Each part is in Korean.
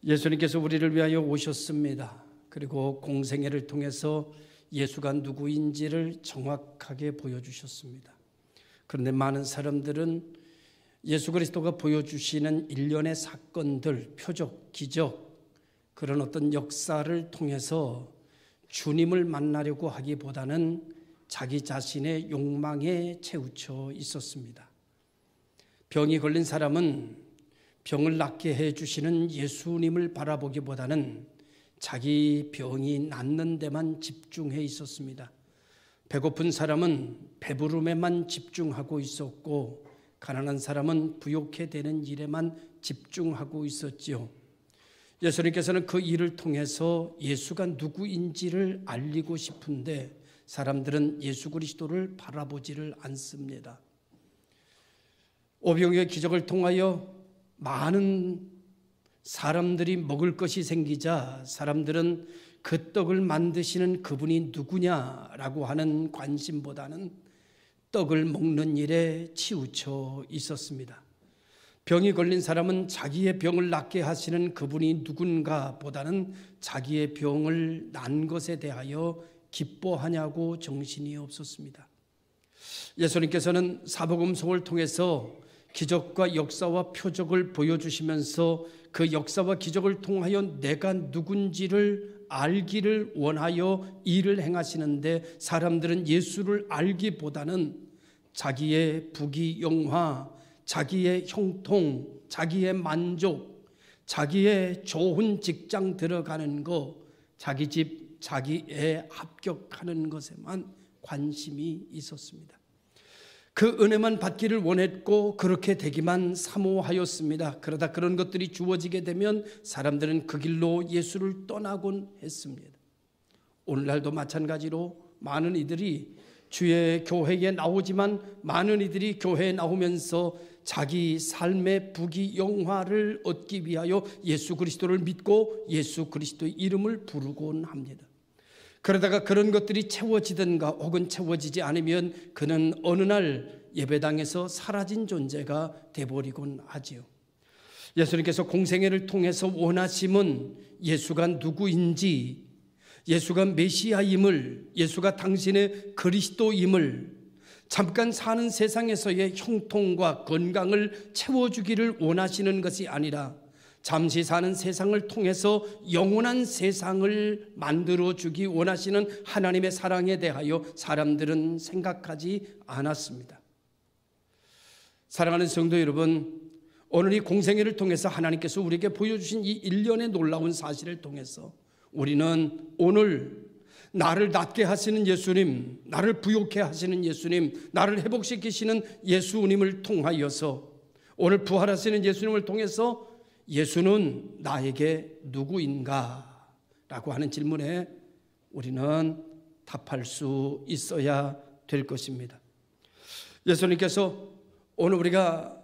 예수님께서 우리를 위하여 오셨습니다. 그리고 공생애를 통해서 예수가 누구인지를 정확하게 보여주셨습니다. 그런데 많은 사람들은 예수 그리스도가 보여주시는 일련의 사건들, 표적, 기적, 그런 어떤 역사를 통해서 주님을 만나려고 하기보다는 자기 자신의 욕망에 채우쳐 있었습니다. 병이 걸린 사람은 병을 낫게 해주시는 예수님을 바라보기보다는 자기 병이 낫는 데만 집중해 있었습니다. 배고픈 사람은 배부름에만 집중하고 있었고, 가난한 사람은 부욕해 되는 일에만 집중하고 있었지요. 예수님께서는 그 일을 통해서 예수가 누구인지를 알리고 싶은데 사람들은 예수 그리스도를 바라보지를 않습니다. 오병이어의 기적을 통하여 많은 사람들이 먹을 것이 생기자 사람들은 그 떡을 만드시는 그분이 누구냐라고 하는 관심보다는 떡을 먹는 일에 치우쳐 있었습니다. 병이 걸린 사람은 자기의 병을 낫게 하시는 그분이 누군가 보다는 자기의 병을 난 것에 대하여 기뻐하냐고 정신이 없었습니다. 예수님께서는 사복음서를 통해서 기적과 역사와 표적을 보여주시면서 그 역사와 기적을 통하여 내가 누군지를 알기를 원하여 일을 행하시는데, 사람들은 예수를 알기보다는 자기의 부귀영화, 자기의 형통, 자기의 만족, 자기의 좋은 직장 들어가는 거, 자기 집, 자기 애 합격하는 것에만 관심이 있었습니다. 그 은혜만 받기를 원했고 그렇게 되기만 사모하였습니다. 그러다 그런 것들이 주어지게 되면 사람들은 그 길로 예수를 떠나곤 했습니다. 오늘날도 마찬가지로 많은 이들이 주의 교회에 나오지만 많은 이들이 교회에 나오면서 자기 삶의 부귀영화를 얻기 위하여 예수 그리스도를 믿고 예수 그리스도의 이름을 부르곤 합니다. 그러다가 그런 것들이 채워지든가 혹은 채워지지 않으면 그는 어느 날 예배당에서 사라진 존재가 되어버리곤 하지요. 예수님께서 공생애를 통해서 원하심은 예수가 누구인지, 예수가 메시아임을, 예수가 당신의 그리스도임을, 잠깐 사는 세상에서의 형통과 건강을 채워주기를 원하시는 것이 아니라 잠시 사는 세상을 통해서 영원한 세상을 만들어주기 원하시는 하나님의 사랑에 대하여 사람들은 생각하지 않았습니다. 사랑하는 성도 여러분, 오늘 이 공생애를 통해서 하나님께서 우리에게 보여주신 이 일련의 놀라운 사실을 통해서 우리는 오늘 나를 낫게 하시는 예수님, 나를 부욕해 하시는 예수님, 나를 회복시키시는 예수님을 통하여서, 오늘 부활하시는 예수님을 통해서 예수는 나에게 누구인가? 라고 하는 질문에 우리는 답할 수 있어야 될 것입니다. 예수님께서 오늘 우리가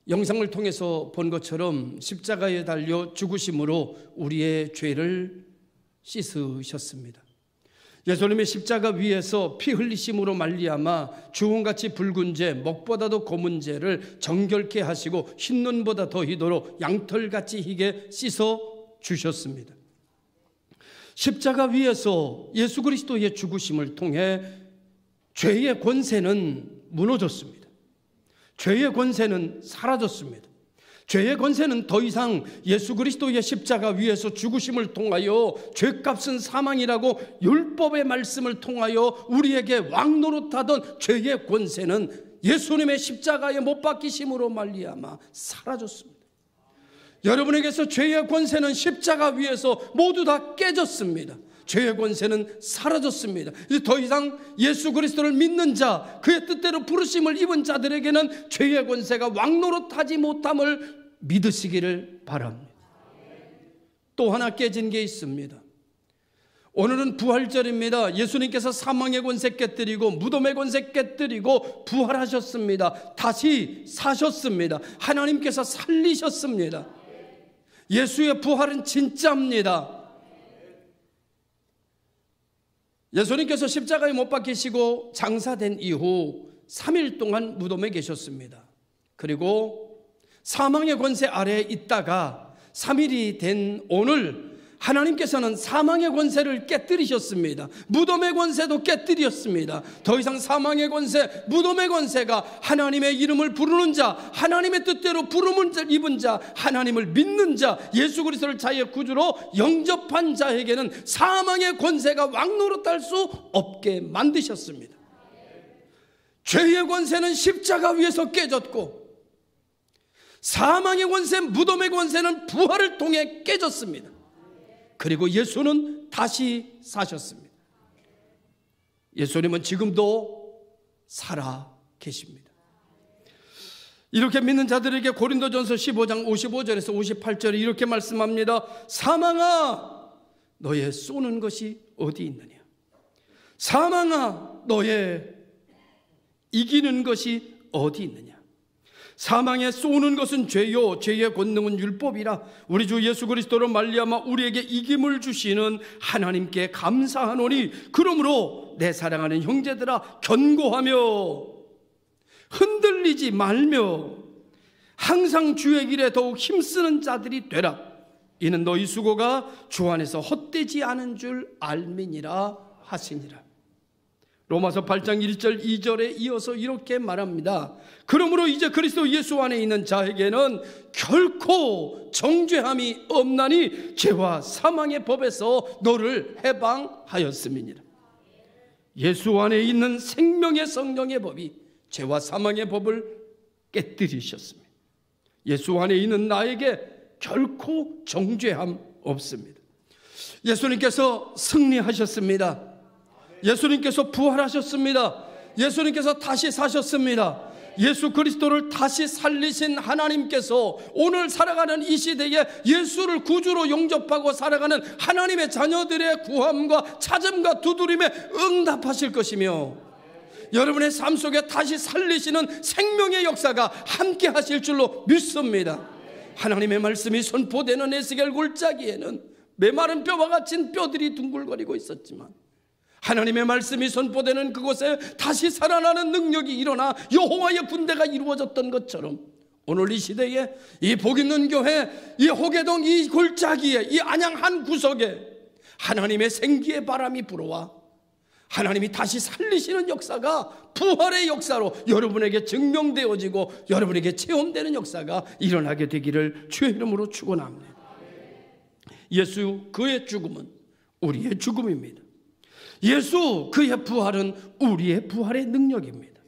영상을 통해서 본 것처럼 십자가에 달려 죽으심으로 우리의 죄를 씻으셨습니다. 예수님의 십자가 위에서 피 흘리심으로 말미암아 주홍같이 붉은 죄, 먹보다도 검은 죄를 정결케 하시고 흰눈보다 더 희도록 양털같이 희게 씻어 주셨습니다. 십자가 위에서 예수 그리스도의 죽으심을 통해 죄의 권세는 무너졌습니다. 죄의 권세는 사라졌습니다. 죄의 권세는 더 이상 예수 그리스도의 십자가 위에서 죽으심을 통하여 죄값은 사망이라고 율법의 말씀을 통하여 우리에게 왕노릇하던 죄의 권세는 예수님의 십자가에 못 박히심으로 말미암아 사라졌습니다. 여러분에게서 죄의 권세는 십자가 위에서 모두 다 깨졌습니다. 죄의 권세는 사라졌습니다. 이제 더 이상 예수 그리스도를 믿는 자, 그의 뜻대로 부르심을 입은 자들에게는 죄의 권세가 왕노릇하지 못함을 믿으시기를 바랍니다. 또 하나 깨진 게 있습니다. 오늘은 부활절입니다. 예수님께서 사망의 권세 깨뜨리고 무덤의 권세 깨뜨리고 부활하셨습니다. 다시 사셨습니다. 하나님께서 살리셨습니다. 예수의 부활은 진짜입니다. 예수님께서 십자가에 못 박히시고 장사된 이후 3일 동안 무덤에 계셨습니다. 그리고 사망의 권세 아래에 있다가 3일이 된 오늘 하나님께서는 사망의 권세를 깨뜨리셨습니다. 무덤의 권세도 깨뜨렸습니다. 더 이상 사망의 권세, 무덤의 권세가 하나님의 이름을 부르는 자, 하나님의 뜻대로 부름을 입은 자, 하나님을 믿는 자, 예수 그리스도를 자기의 구주로 영접한 자에게는 사망의 권세가 왕노릇할 수 없게 만드셨습니다. 죄의 권세는 십자가 위에서 깨졌고, 사망의 권세, 무덤의 권세는 부활을 통해 깨졌습니다. 그리고 예수는 다시 사셨습니다. 예수님은 지금도 살아 계십니다. 이렇게 믿는 자들에게 고린도전서 15장 55절에서 58절에 이렇게 말씀합니다. 사망아, 너의 쏘는 것이 어디 있느냐? 사망아, 너의 이기는 것이 어디 있느냐? 사망에 쏘는 것은 죄요, 죄의 권능은 율법이라. 우리 주 예수 그리스도로 말미암아 우리에게 이김을 주시는 하나님께 감사하노니, 그러므로 내 사랑하는 형제들아, 견고하며 흔들리지 말며 항상 주의 길에 더욱 힘쓰는 자들이 되라. 이는 너희 수고가 주 안에서 헛되지 않은 줄 알미니라 하시니라. 로마서 8장 1절 2절에 이어서 이렇게 말합니다. 그러므로 이제 그리스도 예수 안에 있는 자에게는 결코 정죄함이 없나니 죄와 사망의 법에서 너를 해방하였음이니라. 예수 안에 있는 생명의 성령의 법이 죄와 사망의 법을 깨뜨리셨습니다. 예수 안에 있는 나에게 결코 정죄함 없습니다. 예수님께서 승리하셨습니다. 예수님께서 부활하셨습니다. 예수님께서 다시 사셨습니다. 예수 그리스도를 다시 살리신 하나님께서 오늘 살아가는 이 시대에 예수를 구주로 영접하고 살아가는 하나님의 자녀들의 구함과 찾음과 두드림에 응답하실 것이며, 여러분의 삶 속에 다시 살리시는 생명의 역사가 함께 하실 줄로 믿습니다. 하나님의 말씀이 선포되는 에스겔 골짜기에는 메마른 뼈와 같은 뼈들이 둥글거리고 있었지만, 하나님의 말씀이 선포되는 그곳에 다시 살아나는 능력이 일어나 여호와의 군대가 이루어졌던 것처럼, 오늘 이 시대에 이 복 있는 교회, 이 호계동 이 골짜기에, 이 안양 한 구석에 하나님의 생기의 바람이 불어와 하나님이 다시 살리시는 역사가 부활의 역사로 여러분에게 증명되어지고 여러분에게 체험되는 역사가 일어나게 되기를 주의 이름으로 축원합니다. 예수 그의 죽음은 우리의 죽음입니다. 예수 그의 부활은 우리의 부활의 능력입니다.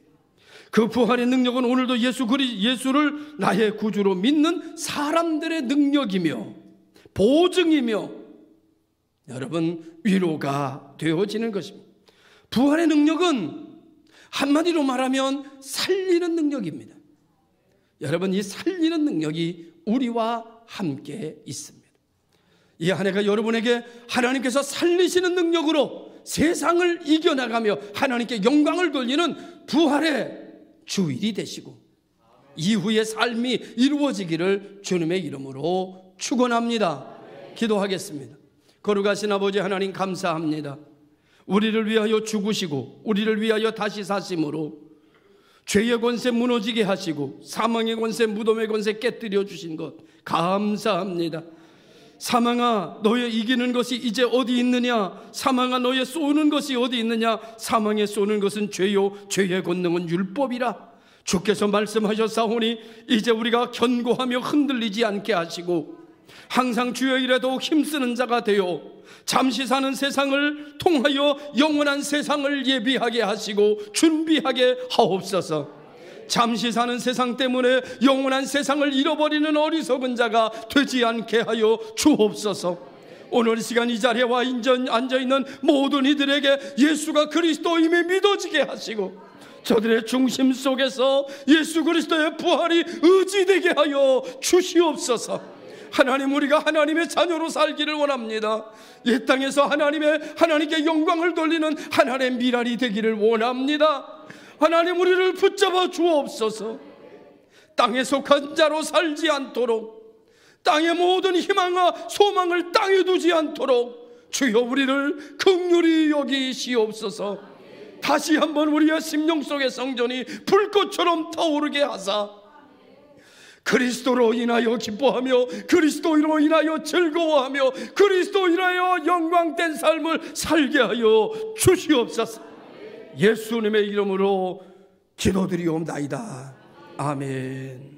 그 부활의 능력은 오늘도 예수를 나의 구주로 믿는 사람들의 능력이며 보증이며 여러분 위로가 되어지는 것입니다. 부활의 능력은 한마디로 말하면 살리는 능력입니다. 여러분, 이 살리는 능력이 우리와 함께 있습니다. 이 한 해가 여러분에게 하나님께서 살리시는 능력으로 세상을 이겨나가며 하나님께 영광을 돌리는 부활의 주일이 되시고 이후의 삶이 이루어지기를 주님의 이름으로 축원합니다. 기도하겠습니다. 거룩하신 아버지 하나님, 감사합니다. 우리를 위하여 죽으시고 우리를 위하여 다시 사심으로 죄의 권세 무너지게 하시고 사망의 권세, 무덤의 권세 깨뜨려 주신 것 감사합니다. 사망아, 너의 이기는 것이 이제 어디 있느냐? 사망아, 너의 쏘는 것이 어디 있느냐? 사망에 쏘는 것은 죄요, 죄의 권능은 율법이라. 주께서 말씀하셨사오니 이제 우리가 견고하며 흔들리지 않게 하시고 항상 주의 일에 더욱 힘쓰는 자가 되어 잠시 사는 세상을 통하여 영원한 세상을 예비하게 하시고 준비하게 하옵소서. 잠시 사는 세상 때문에 영원한 세상을 잃어버리는 어리석은 자가 되지 않게 하여 주옵소서. 오늘 이 시간 이 자리에 와 앉아있는 모든 이들에게 예수가 그리스도임이 믿어지게 하시고 저들의 중심 속에서 예수 그리스도의 부활이 의지되게 하여 주시옵소서. 하나님, 우리가 하나님의 자녀로 살기를 원합니다. 이 땅에서 하나님께 영광을 돌리는 하나님의 미랄이 되기를 원합니다. 하나님, 우리를 붙잡아 주옵소서. 땅에 속한 자로 살지 않도록, 땅의 모든 희망과 소망을 땅에 두지 않도록 주여 우리를 긍휼히 여기시옵소서. 다시 한번 우리의 심령 속의 성전이 불꽃처럼 타오르게 하사 그리스도로 인하여 기뻐하며 그리스도로 인하여 즐거워하며 그리스도로 인하여 영광된 삶을 살게 하여 주시옵소서. 예수님의 이름으로 기도드리옵나이다. 아멘.